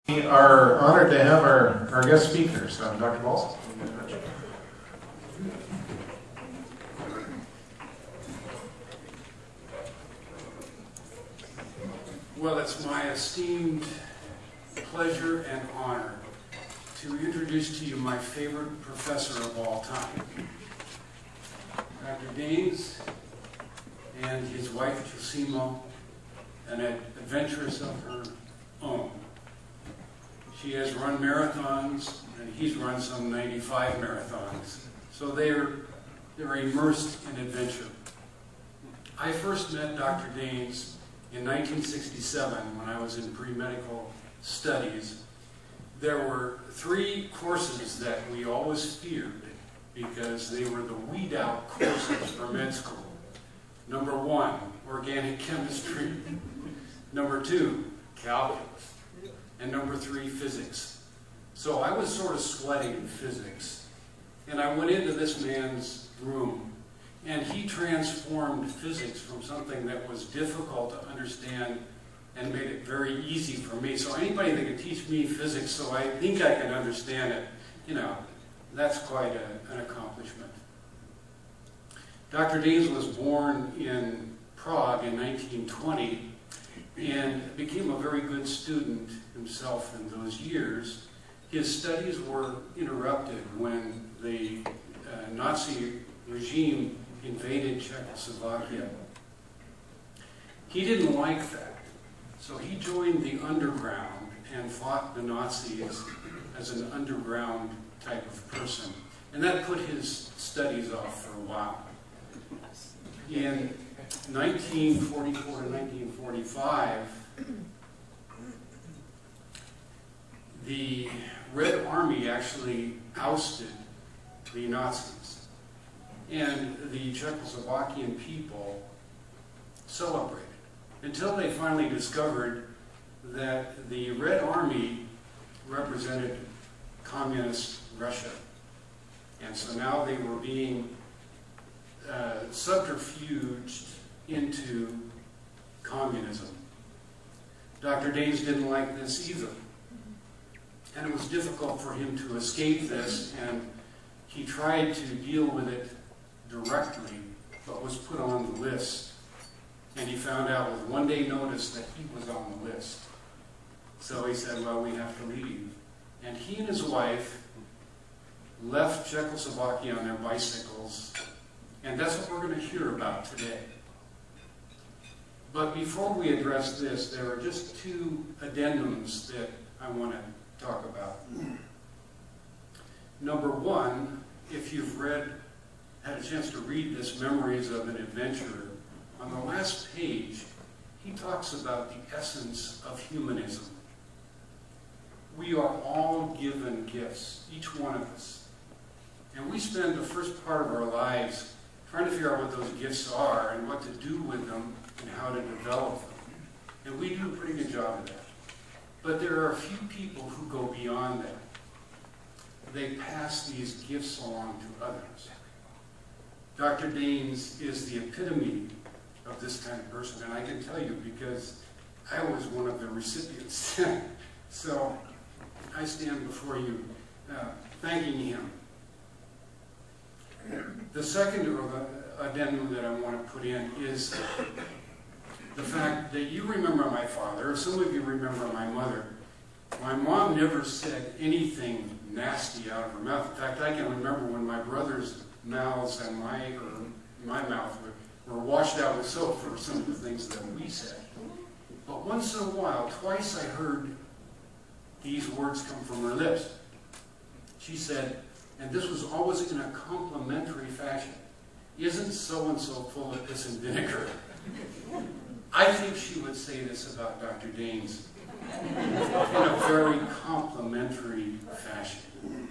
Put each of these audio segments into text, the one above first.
We are honored to have our guest speakers, Dr. Balls. Well, it's my esteemed pleasure and honor to introduce to you my favorite professor of all time, Dr. Danes and his wife, Josimo, an adventuress of her own. She has run marathons, and he's run some 95 marathons. So they're immersed in adventure. I first met Dr. Danes in 1967 when I was in pre-medical studies. There were 3 courses that we always feared because they were the weed out courses for med school. Number 1, organic chemistry. Number 2, calculus. And number 3, physics. So I was sort of sweating physics. And I went into this man's room, and he transformed physics from something that was difficult to understand and made it very easy for me. So anybody that can teach me physics so I think I can understand it, you know, that's quite an accomplishment. Dr. Danes was born in Prague in 1920 and became a very good student himself in those years. His studies were interrupted when the Nazi regime invaded Czechoslovakia. He didn't like that, so he joined the underground and fought the Nazis as an underground type of person. And that put his studies off for a while. In 1944 to 1945, the Red Army actually ousted the Nazis. And the Czechoslovakian people celebrated until they finally discovered that the Red Army represented communist Russia. And so now they were being subterfuged into communism. Dr. Danes didn't like this either. And it was difficult for him to escape this, and he tried to deal with it directly, but was put on the list. And he found out with 1 day notice that he was on the list. So he said, well, we have to leave. And he and his wife left Czechoslovakia on their bicycles, and that's what we're going to hear about today. But before we address this, there are just 2 addendums that I want to talk about. Number 1, if you've had a chance to read this Memories of an Adventurer, on the last page, he talks about the essence of humanism. We are all given gifts, each one of us. And we spend the first part of our lives trying to figure out what those gifts are and what to do with them and how to develop them. And we do a pretty good job of that. But there are a few people who go beyond that. They pass these gifts along to others. Dr. Danes is the epitome of this kind of person, and I can tell you because I was one of the recipients. So I stand before you thanking him. The second addendum that I want to put in is the fact that you remember my father, or some of you remember my mother. My mom never said anything nasty out of her mouth. In fact, I can remember when my brother's mouths and my mouth were washed out with soap for some of the things that we said. But once in a while, twice I heard these words come from her lips. She said, and this was always in a complimentary fashion, "Isn't so-and-so full of piss and vinegar?" I think she would say this about Dr. Danes in a very complimentary fashion.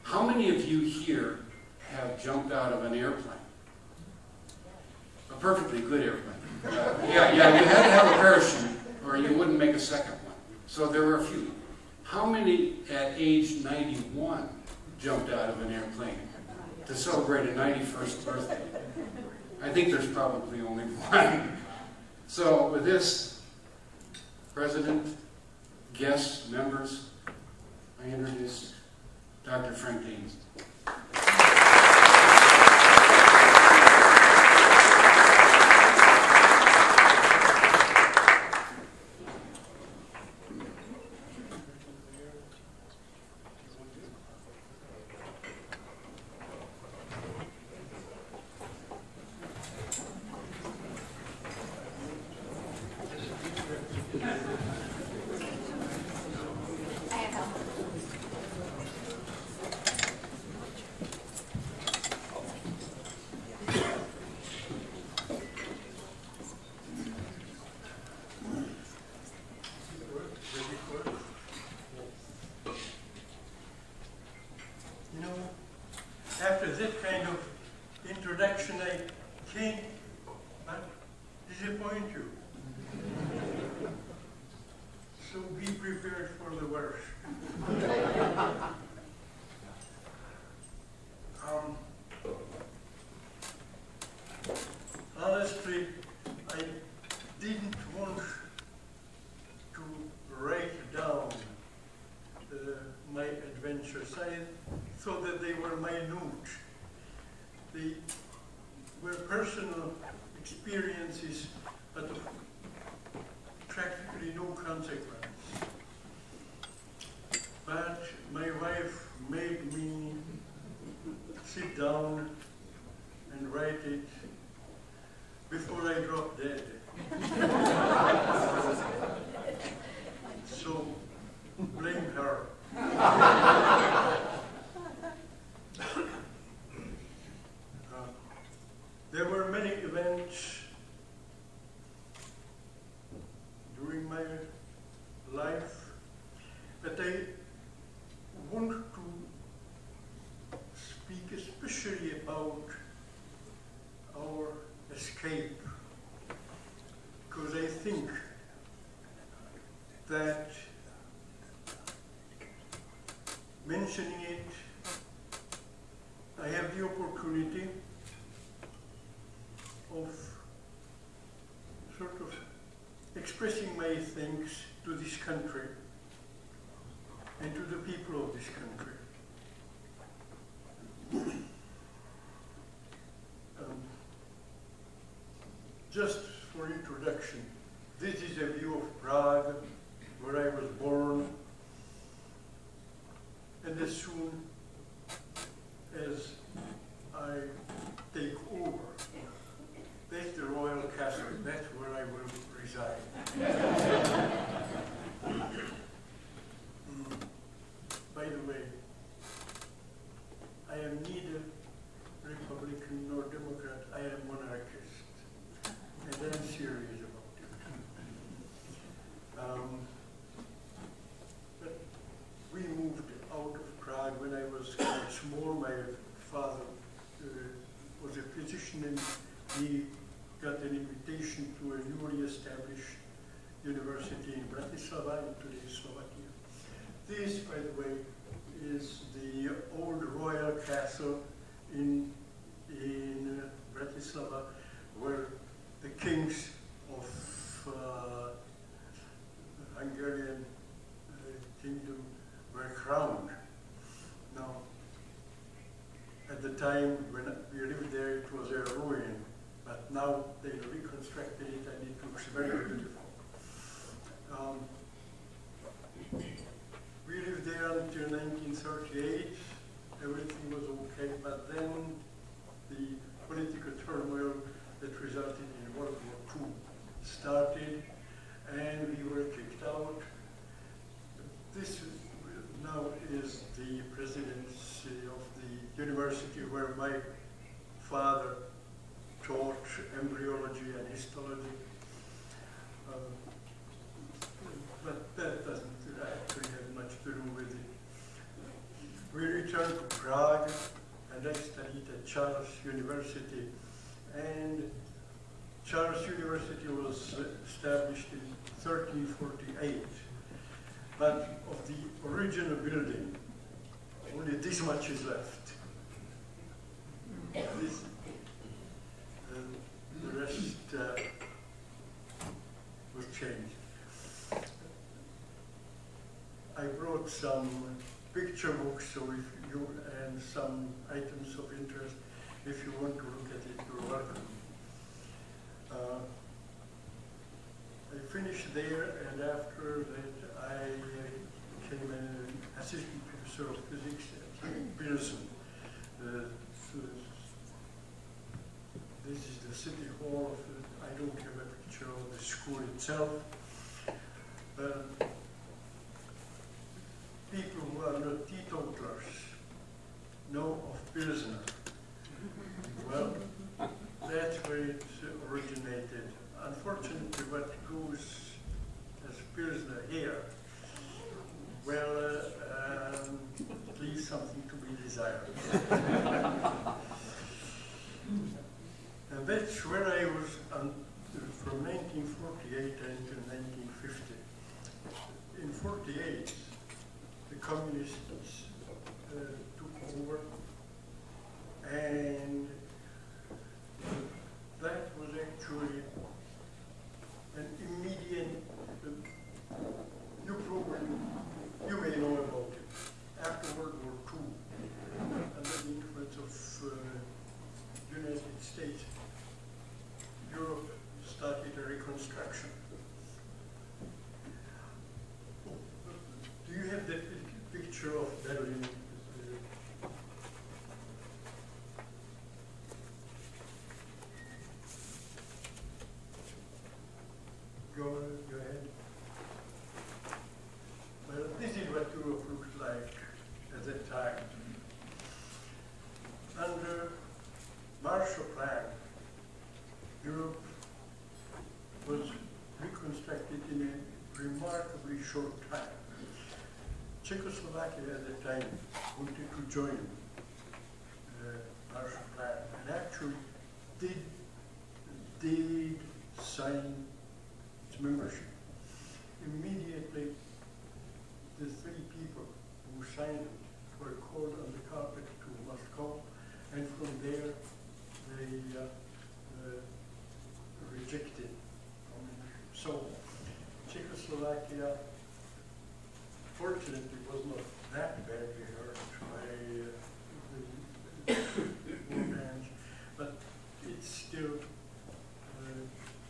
How many of you here have jumped out of an airplane? A perfectly good airplane. Yeah, you had to have a parachute or you wouldn't make a second one. So there were a few. How many at age 91 jumped out of an airplane to celebrate a 91st birthday? I think there's probably only one. So with this, President, guests, members, I introduce Dr. Frank Danes. After that kind of introduction, I can't but disappoint you. So be prepared for the worst. Honestly, I didn't want to write down my adventures. I thought that they were minute. They were personal experiences, but of practically no consequence. But my wife made me sit down and write it before I dropped dead. So blame her. There were many events during my life, but I want to speak especially about our escape, because I think that mentioning it, I have the opportunity of sort of expressing my thanks to this country and to the people of this country. Just for introduction, this is a view of Prague, where I was born, and as soon as I take over, that's the royal castle, that's where I will reside. By the way, I am neither Republican nor Democrat, I am monarchist, and I'm serious about it. But we moved out of Prague when I was quite small. My father was a physician, and he got an invitation to a newly established university in Bratislava, in today's Slovakia. This, by the way, is the old royal castle in Bratislava, where the kings of the Hungarian kingdom were crowned. Now, at the time when we lived there, it was a ruin, but now they reconstructed it and it looks very beautiful. We lived there until 1938. Everything was okay, but then the political turmoil that resulted in World War II started, and we were kicked out. This now is the presidency of the university where my father taught embryology and histology. But that doesn't actually have much to do with it. We returned to Prague, and I studied at Charles University. And Charles University was established in 1348. But of the original building, only this much is left. This, the rest was changed. brought some picture books, so if you, and some items of interest. If you want to look at it, you're welcome. I finished there, and after that I became an assistant professor of physics at Pearson. So this is the city hall. I don't have a picture of the school itself. People who are not teetotalers know of Pilsner. Well, that's where it originated. Unfortunately, what goes as Pilsner here, well, leaves something to be desired. And that's where I was from 1948 until 1950. In 48, the communists took over, and that was actually an immediate new program. You may know about it. After World War II, under the influence of the United States, Europe started a reconstruction. Do you have that picture of Berlin? Go ahead. Well, this is what Europe looked like at that time. Under Marshall Plan, Europe was reconstructed in a remarkably short time. Czechoslovakia at the time wanted to join the Marshall Plan and actually did sign its membership. Immediately, the three people who signed it were called on the carpet to Moscow, and from there they rejected. So Czechoslovakia, fortunately, was not that badly hurt by the war hands, but it still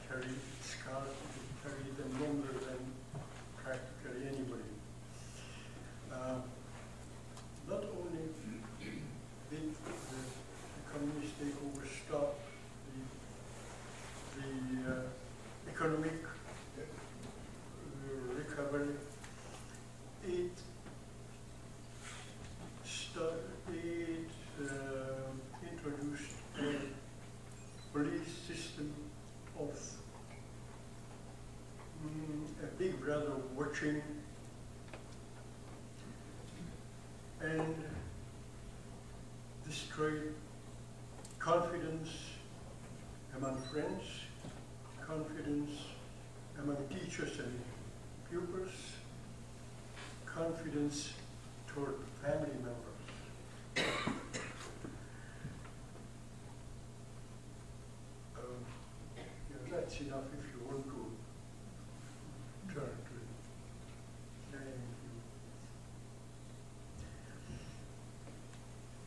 carried scars. It carried them longer than practically anybody. Not only did the communist takeover stop the economic recovery, it introduced a police system of a big brother watching, and destroyed confidence among friends, confidence among teachers and pupils, confidence toward family members. That's enough if you want to turn to it.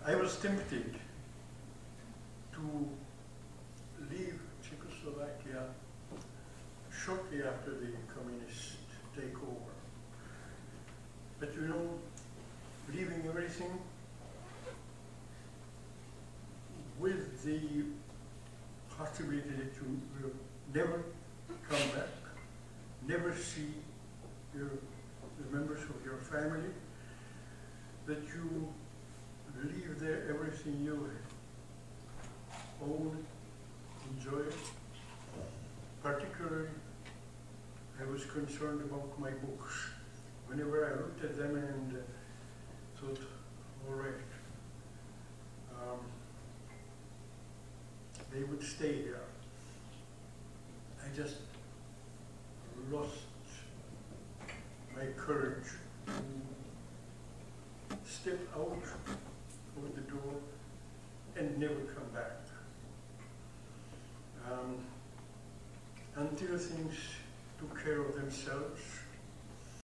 I was tempted to leave Czechoslovakia shortly after the communist takeover. But you know, leaving everything with the possibility that you will never come back, never see the members of your family, that you leave there everything you own, enjoy. Particularly, I was concerned about my books. Whenever I looked at them and thought, all right, they would stay there. I just lost my courage to step out of the door and never come back. Until things took care of themselves,